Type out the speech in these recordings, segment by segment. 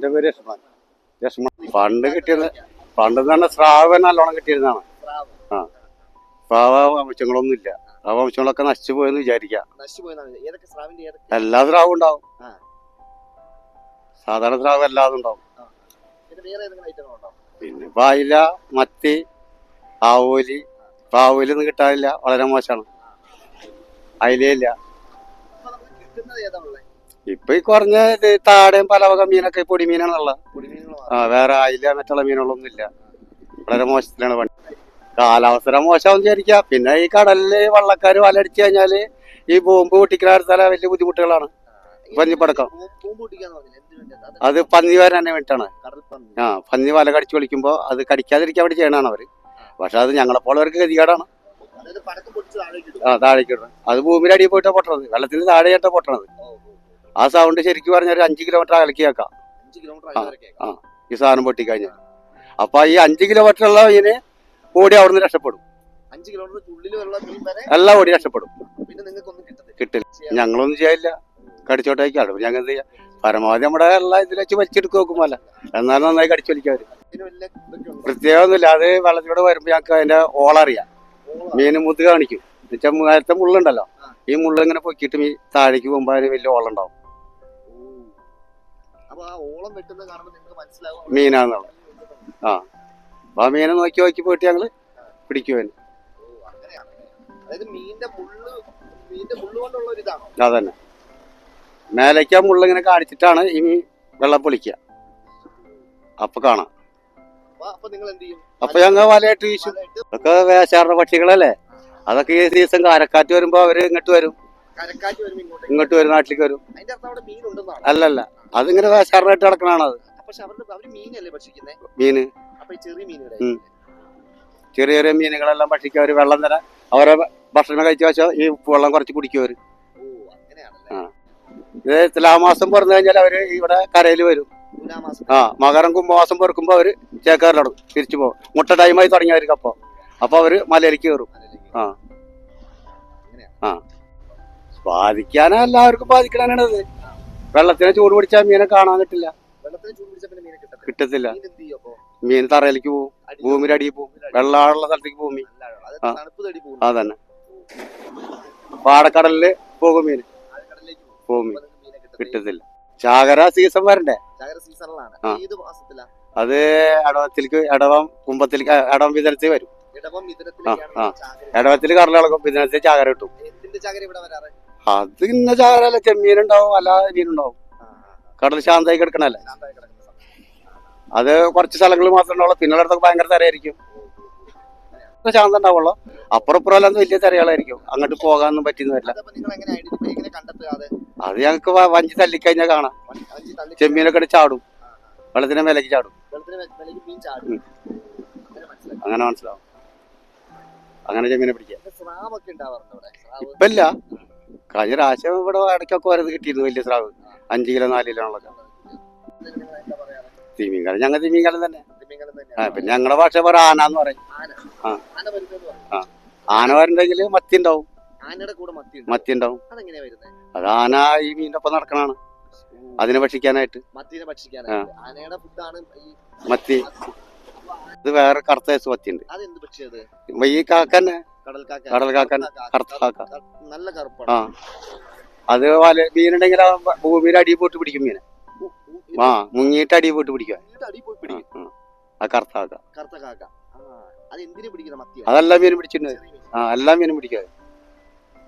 എന്റെ പേര് ലക്ഷ്മണൻ. പണ്ട് കിട്ടിയത് പണ്ട് തന്നെ സ്രാവ് നല്ലോണം കിട്ടിയിരുന്നതാണ്. ആ സ്രാവ് വംശങ്ങളൊന്നും ഇല്ല. ആ വംശങ്ങളൊക്കെ നശിച്ചു പോയെന്ന് വിചാരിക്കാം. എല്ലാ സ്രാവും ഉണ്ടാവും. സാധാരണ സ്രാവ് എല്ലാതും ഉണ്ടാവും. പിന്നെ പായില, മത്തി, ആവോലി. ആവോലൊന്നും കിട്ടാനില്ല, വളരെ മോശമാണ്. അയിലയില്ല. ഇപ്പൊ ഈ കുറഞ്ഞ താടയും പല വക മീനൊക്കെ പൊടി മീനാണുള്ള. വേറെ അയില മറ്റുള്ള മീനുകളൊന്നും ഇല്ല. വളരെ മോശത്തിലാണ് പണി. കാലാവസ്ഥ മോശം വിചാരിക്കാം. പിന്നെ ഈ കടലില് വള്ളക്കാര് വലടിച്ചു കഴിഞ്ഞാല് ഈ ബോംബ് പൊട്ടിക്കാത്ത വലിയ ബുദ്ധിമുട്ടുകളാണ്. പന്നിപ്പടക്കം അത് പന്നി വരാൻ വേണ്ടിയിട്ടാണ്. പന്നി വല കടിച്ചു കളിക്കുമ്പോ അത് കടിക്കാതിരിക്കാൻ വേണ്ടി ചെയ്യണതാണ് അവര്. പക്ഷെ അത് ഞങ്ങളെപ്പോലവർക്ക് ഗതികേടാണ്. താഴേക്ക് ഇടണം. അത് ഭൂമിയുടെ അടിയിൽ പോയിട്ടാ പൊട്ടണത്, വെള്ളത്തിന് താഴെയായിട്ടാ പൊട്ടണത്. ആ സൗണ്ട് ശരിക്കും പറഞ്ഞാൽ 5 കിലോമീറ്റർ അകലേക്ക് കേൾക്കാം. ഈ സാധനം പൊട്ടിക്കഴിഞ്ഞാൽ. അപ്പൊ ഈ 5 കിലോമീറ്ററുള്ള മീന് ഓടി അവിടുന്ന് രക്ഷപ്പെടും. എല്ലാം ഓടി രക്ഷപ്പെടും. കിട്ടില്ല. ഞങ്ങളൊന്നും ചെയ്യില്ല. കടിച്ചോട്ടേക്കാണ് ഞങ്ങൾ എന്ത് ചെയ്യാം? പരമാവധി നമ്മുടെ എല്ലാം ഇതിൽ വെച്ച് വലിച്ചെടുക്കുക നോക്കുമല്ല. എന്നാലും നന്നായി കടിച്ചു വലിക്കാറ്. പ്രത്യേകമൊന്നുമില്ല. അത് വെള്ളത്തിലൂടെ വരുമ്പോ ഞങ്ങൾക്ക് അതിന്റെ ഓളറിയാം. മീന് മുത് കാണിക്കും. എന്നുവെച്ചാൽ നേരത്തെ മുള്ളുണ്ടല്ലോ, ഈ മുള്ള ഇങ്ങനെ പൊക്കിയിട്ട് മീൻ താഴേക്ക് പോകുമ്പോ അതിന് വലിയ ഓളുണ്ടാവും. മീനാന്നുള്ളത്. ആ മീനെ നോക്കി നോക്കി പോയിട്ട് ഞങ്ങള് പിടിക്കുവാൻ. അതന്നെ മേലേക്ക് ആ മുള്ളിങ്ങനെ കാണിച്ചിട്ടാണ് ഈ മീൻ വെള്ളം പൊളിക്കുക. അപ്പൊ കാണാം. അപ്പൊ ഞങ്ങൾ വലയിട്ട് വീശും. അതൊക്കെ വേശാറുടെ പക്ഷികളല്ലേ. അതൊക്കെ ഈ സീസൺ കാരക്കാറ്റ് വരുമ്പോ അവര് ഇങ്ങോട്ട് വരും, നാട്ടിലേക്ക് വരും. അല്ലല്ല, അതിങ്ങനെ വേശാറിനായിട്ട് കിടക്കണാണത്. മീന് ചെറിയ ചെറിയ മീനുകളെല്ലാം ഭക്ഷിക്കുക. അവര് വെള്ളം തരാം. അവരെ ഭക്ഷണം കഴിച്ച വെച്ചാൽ ഈ വെള്ളം കുറച്ച് കുടിക്കും അവര്. ഇത് തുലാമാസം പുറന്നു കഴിഞ്ഞാൽ അവര് ഇവിടെ കരയിൽ വരും. മകരം കുംഭമാസം പൊറുക്കുമ്പോ അവര് ചേക്കാറിലടക്കും, തിരിച്ചു പോകും. മുട്ട ടൈമായി തുടങ്ങിയവർക്ക് അപ്പൊ അവര് മലയിലേക്ക് കയറും. ബാധിക്കാനാ എല്ലാവർക്കും ബാധിക്കണത്. വെള്ളത്തിനെ ചൂട് പിടിച്ചാൽ മീനെ കാണാൻ കിട്ടത്തില്ല. മീൻ തറയിലേക്ക് പോകും, ഭൂമിയുടെ അടിയിൽ പോകും, വെള്ളമുള്ള സ്ഥലത്തേക്ക് പോകും മീൻ. അതന്നെ പാടക്കടലില് പോകും മീൻ, കിട്ടത്തില്ല. ചാകര സീസൺ വരണ്ടേ? അത് ഇടവം കുമ്പത്തിലേക്ക് ഇടവം വിതരത്തിൽ വരും. ഇടവത്തിൽ കടലിളക്കും, വിതരത്തിൽ ചാകര കിട്ടും. അത് ഇന്ന ചാകരല്ല, ചെമ്മീനുണ്ടാവും, അല്ലാതെ മീനുണ്ടാവും. കടൽ ശാന്തമായി കിടക്കണല്ലേ. അത് കുറച്ച് സ്ഥലങ്ങളിൽ മാത്രമേ ഉണ്ടാവുള്ളൂ. പിന്നുള്ളടത്തൊക്കെ ഭയങ്കര തിരയായിരിക്കും. ശാന്തം ഉണ്ടാവുള്ളൂ. അപ്പുറം വലിയ തിരകളായിരിക്കും. അങ്ങോട്ട് പോകാനൊന്നും പറ്റിയെന്ന് വരില്ല. അത് ഞങ്ങക്ക് വഞ്ചി തല്ലിക്കഴിഞ്ഞാൽ കാണാം. ചെമ്മീനൊക്കെ ചാടും, വെള്ളത്തിന്റെ മേലേക്ക് ചാടും. അങ്ങനെ മനസ്സിലാവും. അങ്ങനെ ചെമ്മീനെ പിടിക്കാം. ഇപ്പൊ ഇല്ല. കഴിഞ്ഞ പ്രാവശ്യം ഇവിടെ ഇടയ്ക്കൊക്കെ വരത് കിട്ടിയിരുന്നു, വലിയ സ്രാവ് 5 കിലോ 4 കിലോ ഉള്ളതൊക്കെ. തിമീങ്കലം ഞങ്ങൾ തിമീങ്കലം തന്നെ. പിന്നെ ഞങ്ങളുടെ ഭാഷ പറ ആനാന്ന് പറയും. ആന വരണ്ടെങ്കിൽ മത്തി ഉണ്ടാവും. മത്തി ഉണ്ടാവും. അത് ആന ഈ മീനിന്റെ ഒപ്പം നടക്കണാണ്, അതിനെ ഭക്ഷിക്കാനായിട്ട്. മത്തി ഇത് വേറെ കറുത്ത കേസ് മത്തി ഉണ്ട്. ഈ കാക്കന്നെ, കടൽ കാക്കൻ, കറുത്ത കാക്ക. അത് മീനുണ്ടെങ്കിൽ ഭൂമിയുടെ അടിയിൽ പോയിട്ട് പിടിക്കും മീനെ. മുങ്ങിയിട്ട് അടിയിൽ പോയിട്ട് പിടിക്കുക. ആ കറുത്ത കാക്ക. അതെല്ലാം മീനും പിടിച്ചിട്ടുണ്ട്. എല്ലാ മീനും പിടിക്കുക.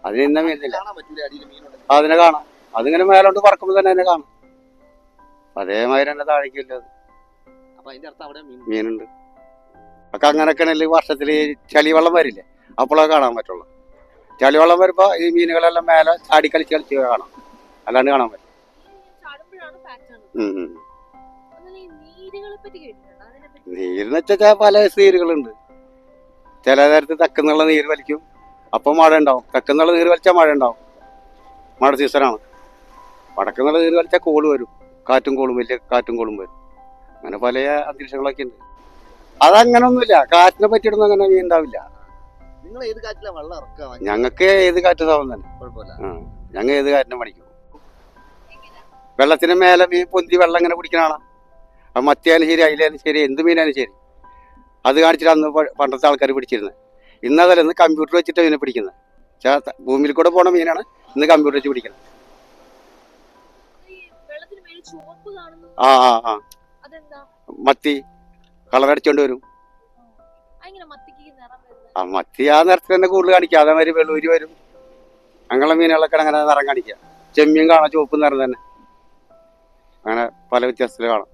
അതിന് ഇന്ന മീനില്ല. അതിനെ കാണാം. അതിങ്ങനെ മേലോട്ട് പറക്കുമ്പോ തന്നെ അതിനെ കാണാം. അതേമാതിരി തന്നെ താഴേക്കില്ല. മീനുണ്ട്. ഒക്കെ അങ്ങനെയൊക്കെയാണല്ലേ വർഷത്തില് ചളിവെള്ളം വരില്ലേ, അപ്പോഴൊക്കെ കാണാൻ പറ്റുള്ളൂ. ചളിവെള്ളം വരുമ്പോ ഈ മീനുകളെല്ലാം മേലെ ചാടി കളിച്ച് കാണാം, അല്ലാണ്ട് കാണാൻ പറ്റും. നീരെന്ന് വെച്ചാൽ പല നീരുകളുണ്ട്. ചില നേരത്ത് തെക്കുന്നുള്ള നീര് വലിക്കും, അപ്പം മഴ ഉണ്ടാവും. തെക്കുന്നുള്ള നീര് വലിച്ചാൽ മഴ ഉണ്ടാവും, മഴ സീസണാണ്. വടക്കുന്നുള്ള നീര് വലിച്ചാൽ കോള് വരും, കാറ്റും കോളും, വലിയ കാറ്റും കോളും വരും. അങ്ങനെ പല അന്തരീക്ഷങ്ങളൊക്കെ ഉണ്ട്. അതങ്ങനൊന്നുമില്ല. കാറ്റിനെ പറ്റിയിട്ടൊന്നും അങ്ങനെ മീൻ ഉണ്ടാവില്ല. ഞങ്ങൾക്ക് ഏത് കാറ്റ് സാധനം തന്നെ. ഞങ്ങൾ ഏത് കാറ്റിനെ പഠിക്കും. വെള്ളത്തിന് മേലെ മീൻ പൊന്തി വെള്ളം ഇങ്ങനെ കുടിക്കണ അത് മത്തിയായാലും ശരി അയിലായാലും ശരി എന്ത് മീനായാലും ശരി അത് കാണിച്ചിട്ട് അന്ന് പണ്ടത്തെ ആൾക്കാർ പിടിച്ചിരുന്നത്. ഇന്നതല്ല, ഇന്ന് കമ്പ്യൂട്ടർ വെച്ചിട്ട് മീനെ പിടിക്കുന്നത്. ഭൂമിയിൽ കൂടെ പോണ മീനാണ് ഇന്ന് കമ്പ്യൂട്ടർ വെച്ച് പിടിക്കുന്നത്. ആ ആ ആ മത്തി കളറടിച്ചോണ്ട് വരും. ആ മത്തി ആ നിറത്തിൽ തന്നെ കൂടുതൽ കാണിക്കുക. അതേമാതിരി വെള്ളൂരി വരും. അങ്ങനെയുള്ള മീനുകളൊക്കെ അങ്ങനെ നിറം കാണിക്കുക. ചെമ്മീൻ കാണാം ചുവപ്പ് നിറം തന്നെ. അങ്ങനെ പല വ്യത്യാസത്തിൽ കാണാം.